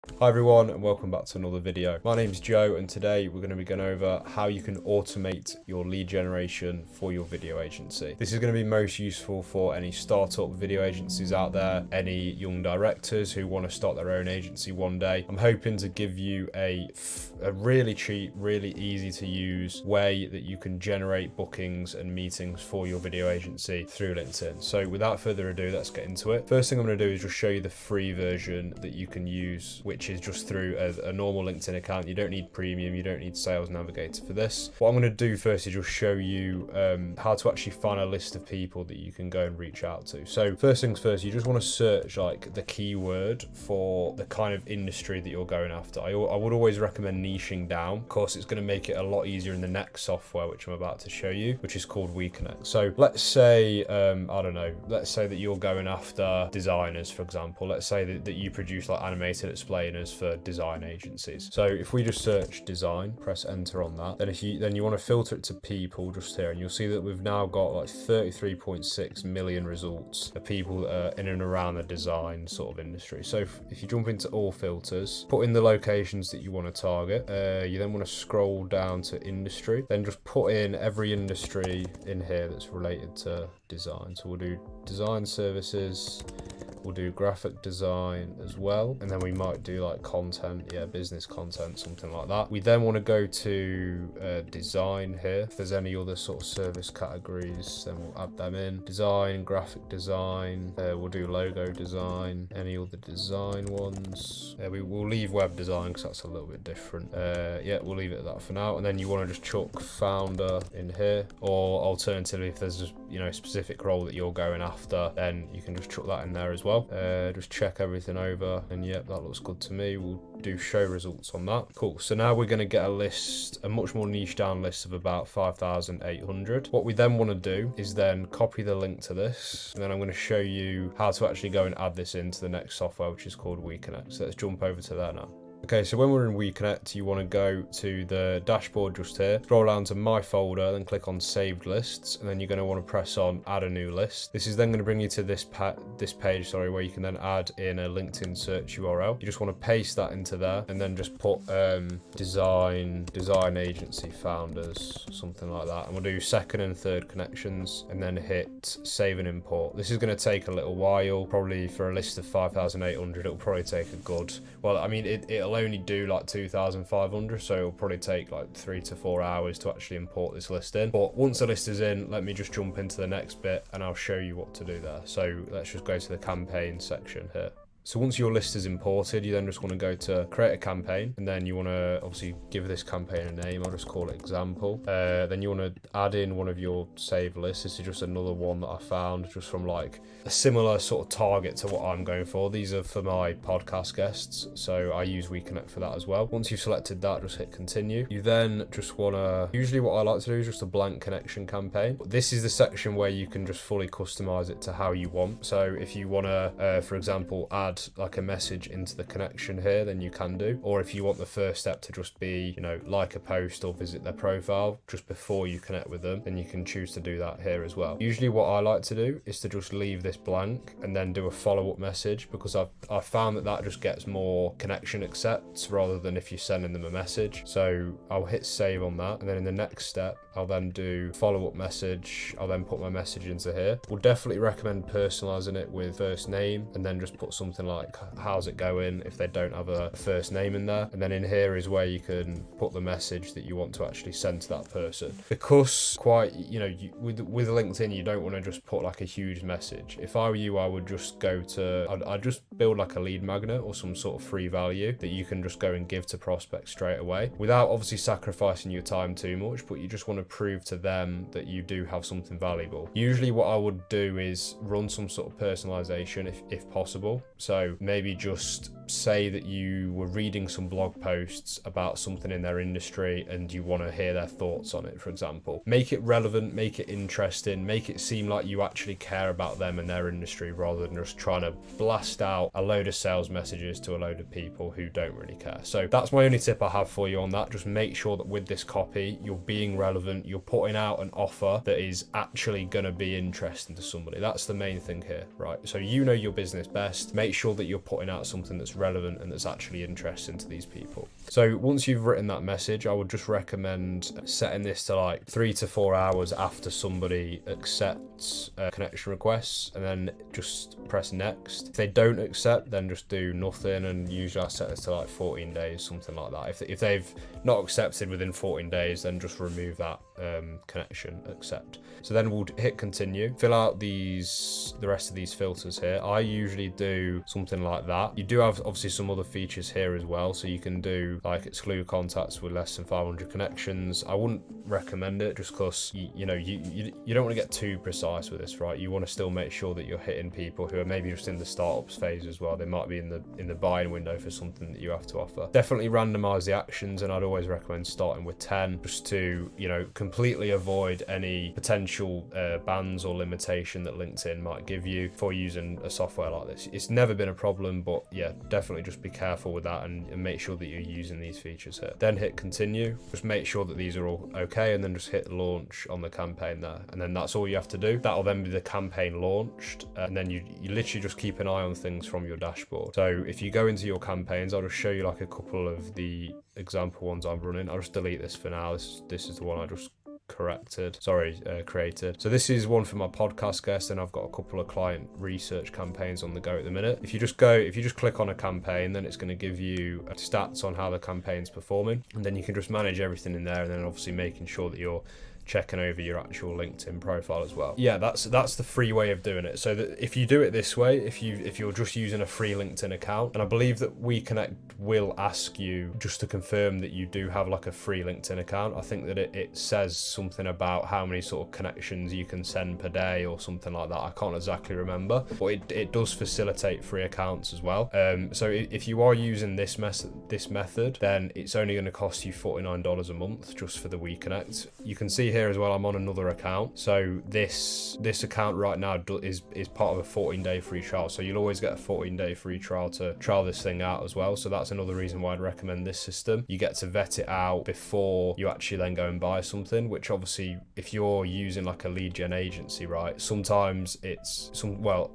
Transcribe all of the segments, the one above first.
Hi everyone and welcome back to another video. My name's Joe and today we're going to be going over how you can automate your lead generation for your video agency. This is going to be most useful for any startup video agencies out there, any young directors who want to start their own agency one day. I'm hoping to give you a really cheap, really easy to use way that you can generate bookings and meetings for your video agency through LinkedIn. So without further ado, let's get into it. First thing I'm going to do is just show you the free version that you can use, which is just through a normal LinkedIn account. You don't need premium, you don't need Sales Navigator for this. What I'm going to do first is just show you how to actually find a list of people that you can go and reach out to. So first things first, you just want to search like the keyword for the kind of industry that you're going after. I would always recommend niching down. Of course, it's going to make it a lot easier in the next software, which I'm about to show you, which is called WeConnect. So let's say, I don't know, let's say that you're going after designers, for example. Let's say that you produce like animated explainers for design agencies. So if we just search design, press enter on that, then you want to filter it to people just here, and you'll see that we've now got like 33.6 million results of people that are in and around the design sort of industry. So if you jump into all filters, put in the locations that you want to target, you then want to scroll down to industry, then just put in every industry in here that's related to design. So we'll do design services, we'll do graphic design as well, and then we might do like content, business content, something like that. We then want to go to design here. If there's any other sort of service categories, then we'll add them in. Design, graphic design, we'll do logo design, any other design ones. We'll leave web design because that's a little bit different. We'll leave it at that for now. And then you want to just chuck founder in here, or alternatively, if there's a specific role that you're going after, then you can just chuck that in there as well. Just check everything over, and yep, that looks good to me. We'll do show results on that. Cool. So now we're going to get a list, a much more niche down list of about 5,800. What we then want to do is then copy the link to this, and then I'm going to show you how to actually go and add this into the next software, which is called WeConnect. So let's jump over to that now. Okay, so when we're in WeConnect, you want to go to the dashboard just here, scroll down to My Folder, then click on Saved Lists, and then you're going to want to press on Add a New List. This is then going to bring you to this page, where you can then add in a LinkedIn search URL. You just want to paste that into there, and then just put design agency founders, something like that. And we'll do second and third connections, and then hit Save and Import. This is going to take a little while, probably for a list of 5,800. It'll probably take a good, well, I mean, it'll only do like 2,500, so it'll probably take like 3 to 4 hours to actually import this list in. But once the list is in, let me just jump into the next bit and I'll show you what to do there. So let's just go to the campaign section here. So once your list is imported, you then just want to go to create a campaign, and then you want to obviously give this campaign a name. I'll just call it example. Then you want to add in one of your saved lists. This is just another one that I found just from like a similar sort of target to what I'm going for. These are for my podcast guests, so I use WeConnect for that as well. Once you've selected that, just hit continue. You then just want to, usually what I like to do is just a blank connection campaign. But this is the section where you can just fully customize it to how you want. So if you want to, for example, add like a message into the connection here, then you can do. Or if you want the first step to just be, like a post or visit their profile just before you connect with them, then you can choose to do that here as well. Usually what I like to do is to just leave this blank and then do a follow-up message, because I've found that just gets more connection accepts rather than if you're sending them a message. So I'll hit save on that, and then in the next step I'll then do follow-up message. I'll then put my message into here. We'll definitely recommend personalizing it with first name, and then just put something like how's it going if they don't have a first name in there. And then in here is where you can put the message that you want to actually send to that person. Because quite, with LinkedIn, you don't want to just put like a huge message. If I were you, I would just go to, I'd just build like a lead magnet or some sort of free value that you can just go and give to prospects straight away without obviously sacrificing your time too much, but you just want to prove to them that you do have something valuable. Usually what I would do is run some sort of personalization if possible. So maybe just say that you were reading some blog posts about something in their industry and you want to hear their thoughts on it, for example. Make it relevant, make it interesting, make it seem like you actually care about them and their industry rather than just trying to blast out a load of sales messages to a load of people who don't really care. So that's my only tip I have for you on that. Just make sure that with this copy, you're being relevant, you're putting out an offer that is actually going to be interesting to somebody. That's the main thing here, right? So you know your business best. Make sure that you're putting out something that's relevant and that's actually interesting to these people. So once you've written that message, I would just recommend setting this to like 3 to 4 hours after somebody accepts connection requests, and then just press next. If they don't accept, then just do nothing, and usually I set this to like 14 days, something like that. If they've not accepted within 14 days, then just remove that connection accept. So then we'll hit continue, fill out the rest of these filters here. I usually do something like that. You do have obviously some other features here as well, so you can do like exclude contacts with less than 500 connections. I wouldn't recommend it just because you don't want to get too precise with this, right? You want to still make sure that you're hitting people who are maybe just in the startups phase as well. They might be in the buying window for something that you have to offer. Definitely randomize the actions, and I'd always recommend starting with 10 just to completely avoid any potential bans or limitation that LinkedIn might give you for using a software like this. It's never been a problem, but yeah, definitely just be careful with that and make sure that you're using these features here. Then hit continue, just make sure that these are all okay, and then just hit launch on the campaign there, and then that's all you have to do. That'll then be the campaign launched, and then you literally just keep an eye on things from your dashboard. So if you go into your campaigns, I'll just show you like a couple of the example ones I'm running. I'll just delete this for now. This is the one I just created. So this is one for my podcast guest, and I've got a couple of client research campaigns on the go at the minute. If you just click on a campaign, then it's going to give you stats on how the campaign's performing, and then you can just manage everything in there, and then obviously making sure that you're checking over your actual LinkedIn profile as well. Yeah, that's the free way of doing it. So that if you do it this way, if you're just using a free LinkedIn account, and I believe that WeConnect will ask you just to confirm that you do have like a free LinkedIn account. I think that it says something about how many sort of connections you can send per day or something like that. I can't exactly remember, but it does facilitate free accounts as well. So if you are using this method, then it's only going to cost you $49 a month just for the WeConnect. You can see here as well, I'm on another account. So this account right now is part of a 14-day free trial. So you'll always get a 14-day free trial to trial this thing out as well. So that's another reason why I'd recommend this system. You get to vet it out before you actually then go and buy something, which obviously if you're using like a lead gen agency, right, sometimes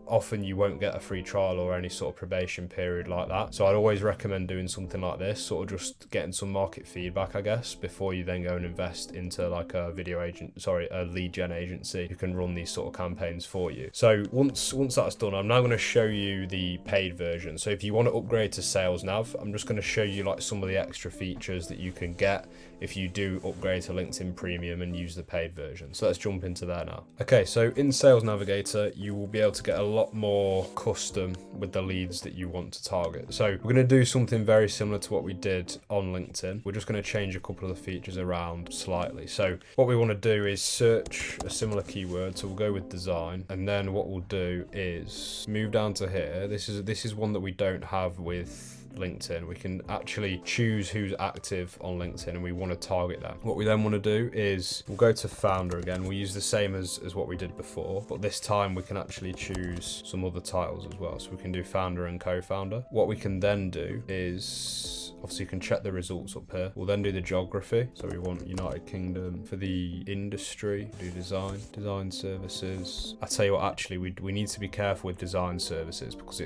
often you won't get a free trial or any sort of probation period like that. So I'd always recommend doing something like this, sort of just getting some market feedback, I guess, before you then go and invest into like a a lead gen agency who can run these sort of campaigns for you. So once that's done, I'm now going to show you the paid version. So if you want to upgrade to Sales Nav, I'm just going to show you like some of the extra features that you can get if you do upgrade to LinkedIn Premium and use the paid version. So let's jump into there now. Okay, so in Sales Navigator, you will be able to get a lot more custom with the leads that you want to target. So we're going to do something very similar to what we did on LinkedIn. We're just going to change a couple of the features around slightly. So what we want to do is search a similar keyword. So we'll go with design, and then what we'll do is move down to here. This is one that we don't have with LinkedIn. We can actually choose who's active on LinkedIn, and we want to target that. What we then want to do is we'll go to founder again. We'll use the same as what we did before, but this time we can actually choose some other titles as well. So we can do founder and co-founder. What we can then do is obviously you can check the results up here. We'll then do the geography. So we want United Kingdom. For the industry, do design services. I tell you what, actually we need to be careful with design services because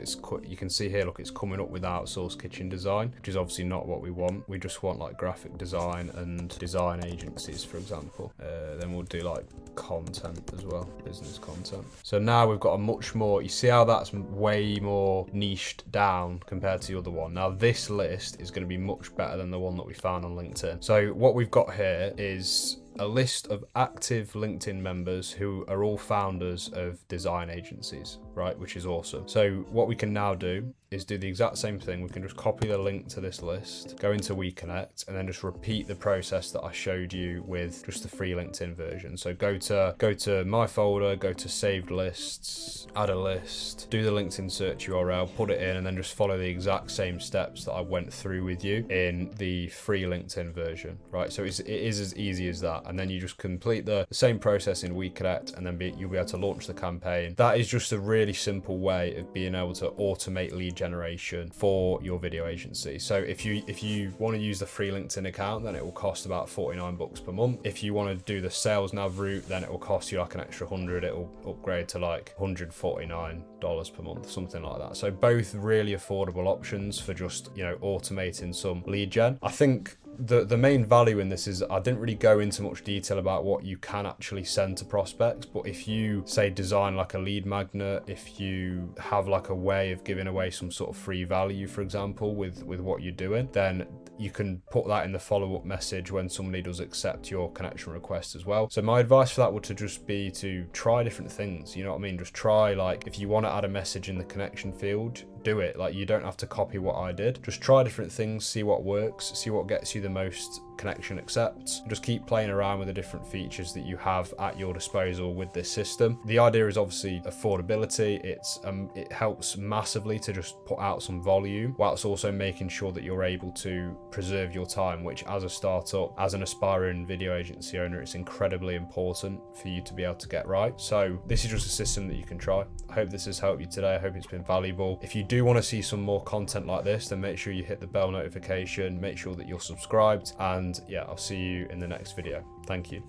you can see here, look, it's coming up with outsourced kitchen design, which is obviously not what we want. We just want like graphic design and design agencies, for example. Then we'll do like content as well, business content. So now we've got a much more, you see how that's way more niched down compared to the other one. Now this list is going to be much better than the one that we found on LinkedIn. So what we've got here is a list of active LinkedIn members who are all founders of design agencies, right? Which is awesome. So what we can now do is do the exact same thing. We can just copy the link to this list, go into WeConnect, and then just repeat the process that I showed you with just the free LinkedIn version. So go to my folder, go to saved lists, add a list, do the LinkedIn search URL, put it in, and then just follow the exact same steps that I went through with you in the free LinkedIn version, right? So it is as easy as that. and then you just complete the same process in WeConnect, and then you'll be able to launch the campaign. That is just a really simple way of being able to automate lead generation for your video agency. So if you want to use the free LinkedIn account, then it will cost about $49 per month. If you want to do the sales nav route, then it will cost you like an extra 100. It will upgrade to like $149 per month, something like that. So both really affordable options for just, you know, automating some lead gen. I think the main value in this is I didn't really go into much detail about what you can actually send to prospects, but if you say design like a lead magnet, if you have like a way of giving away some sort of free value, for example, with what you're doing, then you can put that in the follow-up message when somebody does accept your connection request as well. So my advice for that would to just be to try different things, you know what I mean? Just try, like, if you want to add a message in the connection field, do it. Like, you don't have to copy what I did. Just try different things, see what works, see what gets you the most connection accepts. Just keep playing around with the different features that you have at your disposal with this system. The idea is obviously affordability. It helps massively to just put out some volume, whilst also making sure that you're able to preserve your time, which as a startup, as an aspiring video agency owner, it's incredibly important for you to be able to get right. So this is just a system that you can try. I hope this has helped you today. I hope it's been valuable. If you do want to see some more content like this, then make sure you hit the bell notification, make sure that you're subscribed, and yeah, I'll see you in the next video. Thank you.